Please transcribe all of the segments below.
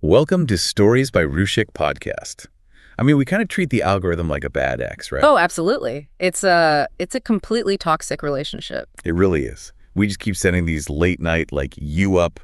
Welcome to Stories by Rushik podcast. I mean, we kind of treat the algorithm like a bad ex, right? Oh, absolutely. It's a completely toxic relationship. It really is. We just keep sending these late night, you up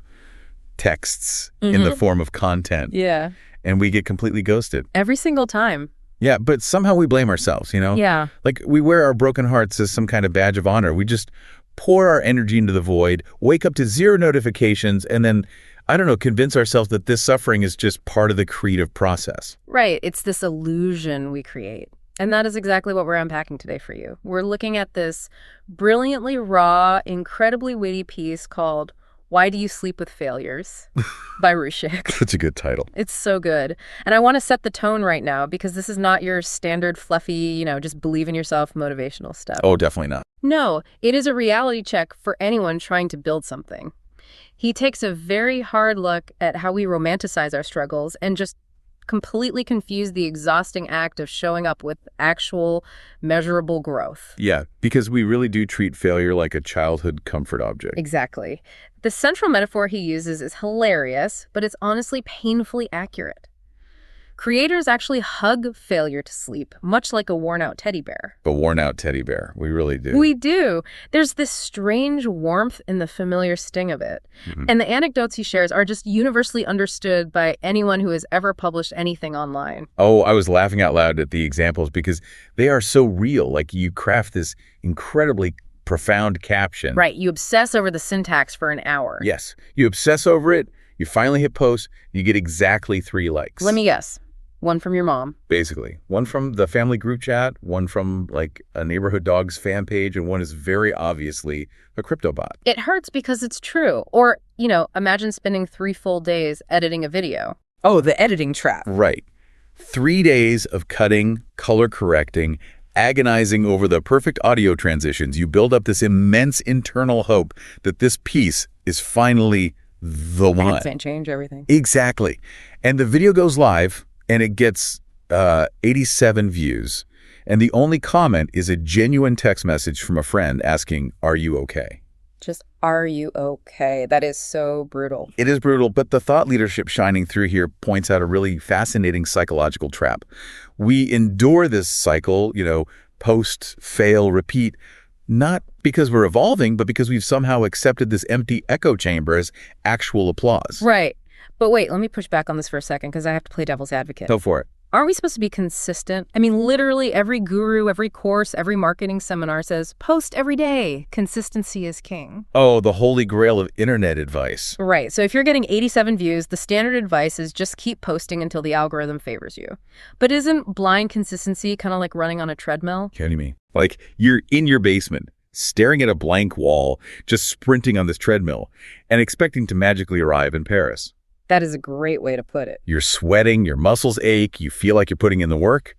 texts in the form of content. Yeah. And we get completely ghosted. Every single time. Yeah, but somehow we blame ourselves, Yeah. Like we wear our broken hearts as some kind of badge of honor. We just pour our energy into the void, wake up to 0 notifications, and then, I don't know, convince ourselves that this suffering is just part of the creative process. Right. It's this illusion we create. And that is exactly what we're unpacking today for you. We're looking at this brilliantly raw, incredibly witty piece called Why Do You Sleep with Failures by Rushik. Such a good title. It's so good. And I want to set the tone right now because this is not your standard fluffy, just believe in yourself motivational stuff. Oh, definitely not. No, it is a reality check for anyone trying to build something. He takes a very hard look at how we romanticize our struggles and just completely confuse the exhausting act of showing up with actual measurable growth. Yeah, because we really do treat failure like a childhood comfort object. Exactly. The central metaphor he uses is hilarious, but it's honestly painfully accurate. Creators actually hug failure to sleep, much like a worn-out teddy bear. A worn-out teddy bear. We really do. We do. There's this strange warmth in the familiar sting of it. And the anecdotes he shares are just universally understood by anyone who has ever published anything online. Oh, I was laughing out loud at the examples because they are so real. Like you craft this incredibly profound caption. Right. You obsess over the syntax for an hour. Yes. You obsess over it. You finally hit post. You get exactly 3 likes. Let me guess. 1 from your mom. Basically. 1 from the family group chat, 1 from a neighborhood dogs fan page, and 1 is very obviously a crypto bot. It hurts because it's true. Or, imagine spending 3 full days editing a video. Oh, the editing trap. Right. 3 days of cutting, color correcting, agonizing over the perfect audio transitions. You build up this immense internal hope that this piece is finally the one. Accent change, everything. Exactly. And the video goes live, and it gets 87 views. And the only comment is a genuine text message from a friend asking, "Are you okay?" Just, are you okay? That is so brutal. It is brutal, but the thought leadership shining through here points out a really fascinating psychological trap. We endure this cycle, post, fail, repeat, not because we're evolving, but because we've somehow accepted this empty echo chamber as actual applause. Right. But wait, let me push back on this for a second because I have to play devil's advocate. Go for it. Aren't we supposed to be consistent? I mean, literally every guru, every course, every marketing seminar says, post every day. Consistency is king. Oh, the holy grail of internet advice. Right. So if you're getting 87 views, the standard advice is just keep posting until the algorithm favors you. But isn't blind consistency kind of like running on a treadmill? What do you mean? Like you're in your basement, staring at a blank wall, just sprinting on this treadmill, and expecting to magically arrive in Paris. That is a great way to put it. You're sweating, your muscles ache, you feel like you're putting in the work,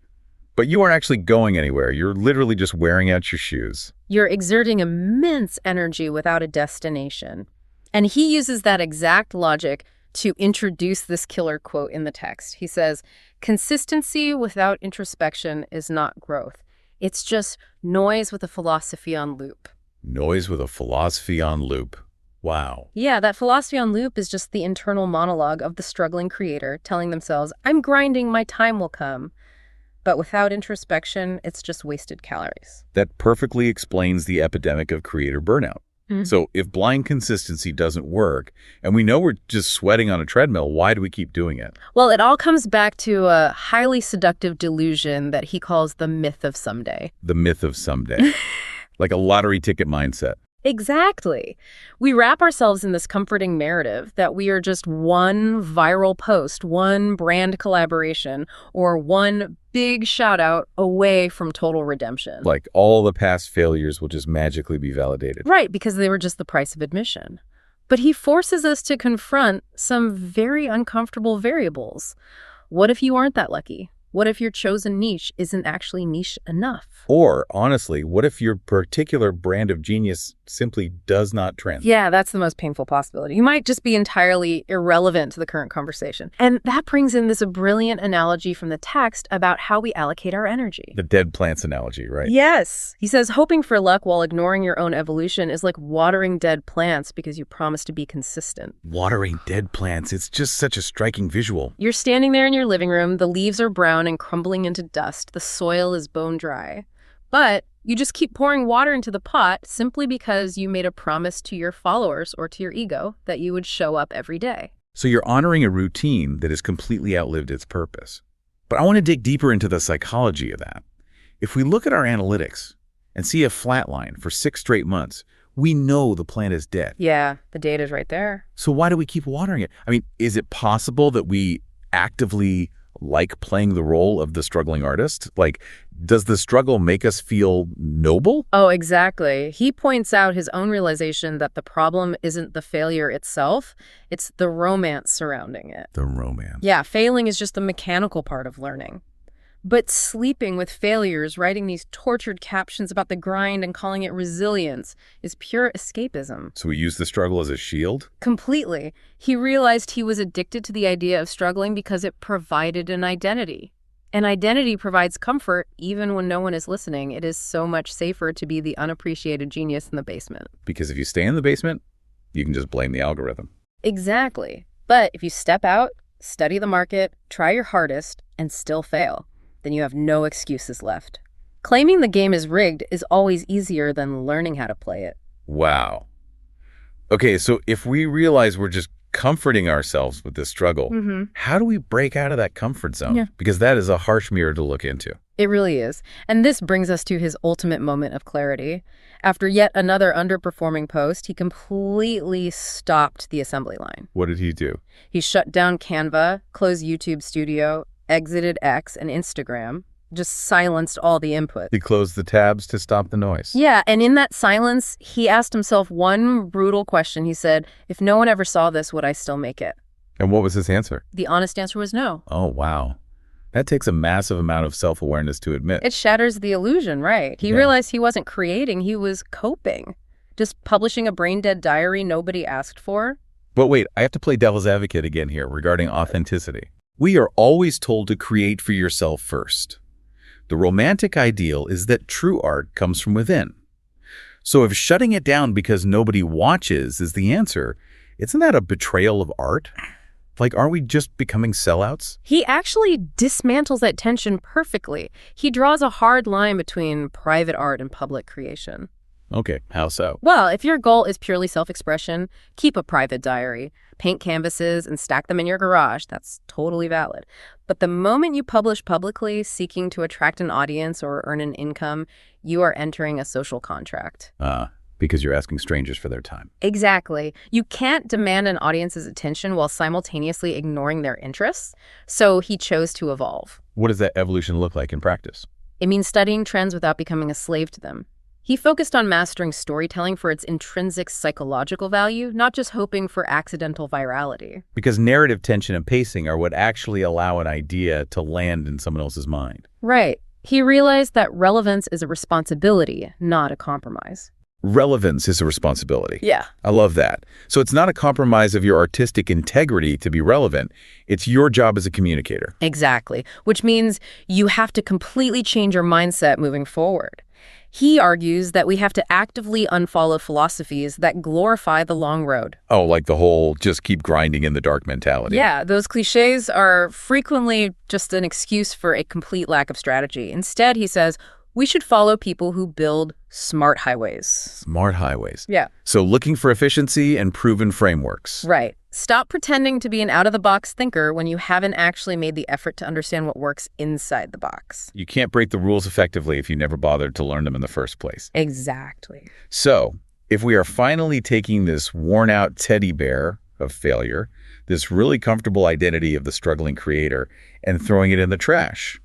but you aren't actually going anywhere. You're literally just wearing out your shoes. You're exerting immense energy without a destination. And he uses that exact logic to introduce this killer quote in the text. He says, "Consistency without introspection is not growth. It's just noise with a philosophy on loop." Noise with a philosophy on loop. Wow. Yeah, that philosophy on loop is just the internal monologue of the struggling creator telling themselves, I'm grinding, my time will come. But without introspection, it's just wasted calories. That perfectly explains the epidemic of creator burnout. So if blind consistency doesn't work, and we know we're just sweating on a treadmill, why do we keep doing it? Well, it all comes back to a highly seductive delusion that he calls the myth of someday. The myth of someday. Like a lottery ticket mindset. Exactly. We wrap ourselves in this comforting narrative that we are just one viral post, one brand collaboration, or one big shout out away from total redemption. Like all the past failures will just magically be validated. Right, because they were just the price of admission. But he forces us to confront some very uncomfortable variables. What if you aren't that lucky? What if your chosen niche isn't actually niche enough? Or, honestly, what if your particular brand of genius simply does not trend. Yeah, that's the most painful possibility. You might just be entirely irrelevant to the current conversation. And that brings in this brilliant analogy from the text about how we allocate our energy. The dead plants analogy, right? Yes. He says hoping for luck while ignoring your own evolution is like watering dead plants because you promise to be consistent. Watering dead plants, it's just such a striking visual. You're standing there in your living room, the leaves are brown and crumbling into dust, the soil is bone dry. But you just keep pouring water into the pot simply because you made a promise to your followers or to your ego that you would show up every day. So you're honoring a routine that has completely outlived its purpose. But I want to dig deeper into the psychology of that. If we look at our analytics and see a flat line for 6 straight months, we know the plant is dead. Yeah, the data's right there. So why do we keep watering it? I mean, is it possible that we actively like playing the role of the struggling artist? Like, does the struggle make us feel noble? Oh, exactly. He points out his own realization that the problem isn't the failure itself, it's the romance surrounding it. The romance. Yeah, failing is just the mechanical part of learning. But sleeping with failures, writing these tortured captions about the grind and calling it resilience is pure escapism. So we use the struggle as a shield? Completely. He realized he was addicted to the idea of struggling because it provided an identity. And identity provides comfort even when no one is listening. It is so much safer to be the unappreciated genius in the basement. Because if you stay in the basement, you can just blame the algorithm. Exactly. But if you step out, study the market, try your hardest, and still fail, then you have no excuses left. Claiming the game is rigged is always easier than learning how to play it. Wow. Okay, so if we realize we're just comforting ourselves with this struggle, how do we break out of that comfort zone? Yeah. Because that is a harsh mirror to look into. It really is. And this brings us to his ultimate moment of clarity. After yet another underperforming post, he completely stopped the assembly line. What did he do? He shut down Canva, closed YouTube Studio, exited X and Instagram, just silenced all the input. He closed the tabs to stop the noise. Yeah, and in that silence, he asked himself one brutal question. He said, if no one ever saw this, would I still make it? And what was his answer? The honest answer was no. Oh, wow. That takes a massive amount of self-awareness to admit. It shatters the illusion, right? He realized he wasn't creating, he was coping. Just publishing a brain-dead diary nobody asked for. But wait, I have to play devil's advocate again here regarding authenticity. We are always told to create for yourself first. The romantic ideal is that true art comes from within. So if shutting it down because nobody watches is the answer, isn't that a betrayal of art? Like, aren't we just becoming sellouts? He actually dismantles that tension perfectly. He draws a hard line between private art and public creation. Okay, how so? Well, if your goal is purely self-expression, keep a private diary, paint canvases, and stack them in your garage. That's totally valid. But the moment you publish publicly, seeking to attract an audience or earn an income, you are entering a social contract. Because you're asking strangers for their time. Exactly. You can't demand an audience's attention while simultaneously ignoring their interests. So he chose to evolve. What does that evolution look like in practice? It means studying trends without becoming a slave to them. He focused on mastering storytelling for its intrinsic psychological value, not just hoping for accidental virality. Because narrative tension and pacing are what actually allow an idea to land in someone else's mind. Right. He realized that relevance is a responsibility, not a compromise. Relevance is a responsibility. Yeah. I love that. So it's not a compromise of your artistic integrity to be relevant. It's your job as a communicator. Exactly. Which means you have to completely change your mindset moving forward. He argues that we have to actively unfollow philosophies that glorify the long road. Oh, like the whole just keep grinding in the dark mentality. Yeah, those cliches are frequently just an excuse for a complete lack of strategy. Instead, he says, we should follow people who build smart highways. Smart highways. Yeah. So looking for efficiency and proven frameworks. Right. Stop pretending to be an out-of-the-box thinker when you haven't actually made the effort to understand what works inside the box. You can't break the rules effectively if you never bothered to learn them in the first place. Exactly. So if we are finally taking this worn-out teddy bear of failure, this really comfortable identity of the struggling creator, and throwing it in the trash,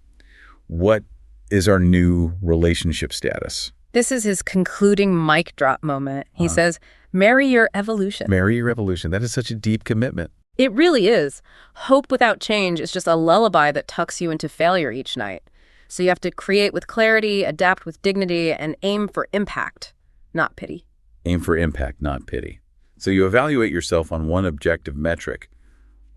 what is our new relationship status? This is his concluding mic drop moment. He says, marry your evolution. Marry your evolution. That is such a deep commitment. It really is. Hope without change is just a lullaby that tucks you into failure each night. So you have to create with clarity, adapt with dignity, and aim for impact, not pity. Aim for impact, not pity. So you evaluate yourself on one objective metric.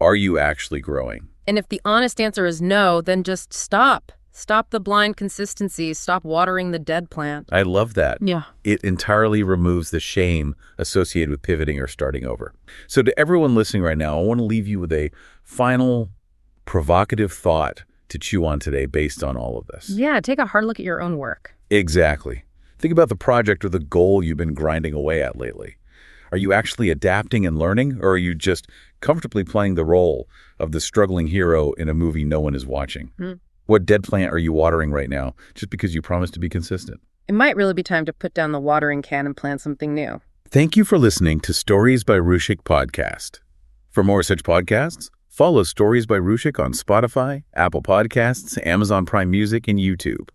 Are you actually growing? And if the honest answer is no, then just stop. Stop the blind consistency. Stop watering the dead plant. I love that. Yeah. It entirely removes the shame associated with pivoting or starting over. So to everyone listening right now, I want to leave you with a final provocative thought to chew on today based on all of this. Yeah, take a hard look at your own work. Exactly. Think about the project or the goal you've been grinding away at lately. Are you actually adapting and learning, or are you just comfortably playing the role of the struggling hero in a movie no one is watching? What dead plant are you watering right now just because you promised to be consistent? It might really be time to put down the watering can and plant something new. Thank you for listening to Stories by Ruchik podcast. For more such podcasts, follow Stories by Ruchik on Spotify, Apple Podcasts, Amazon Prime Music, and YouTube.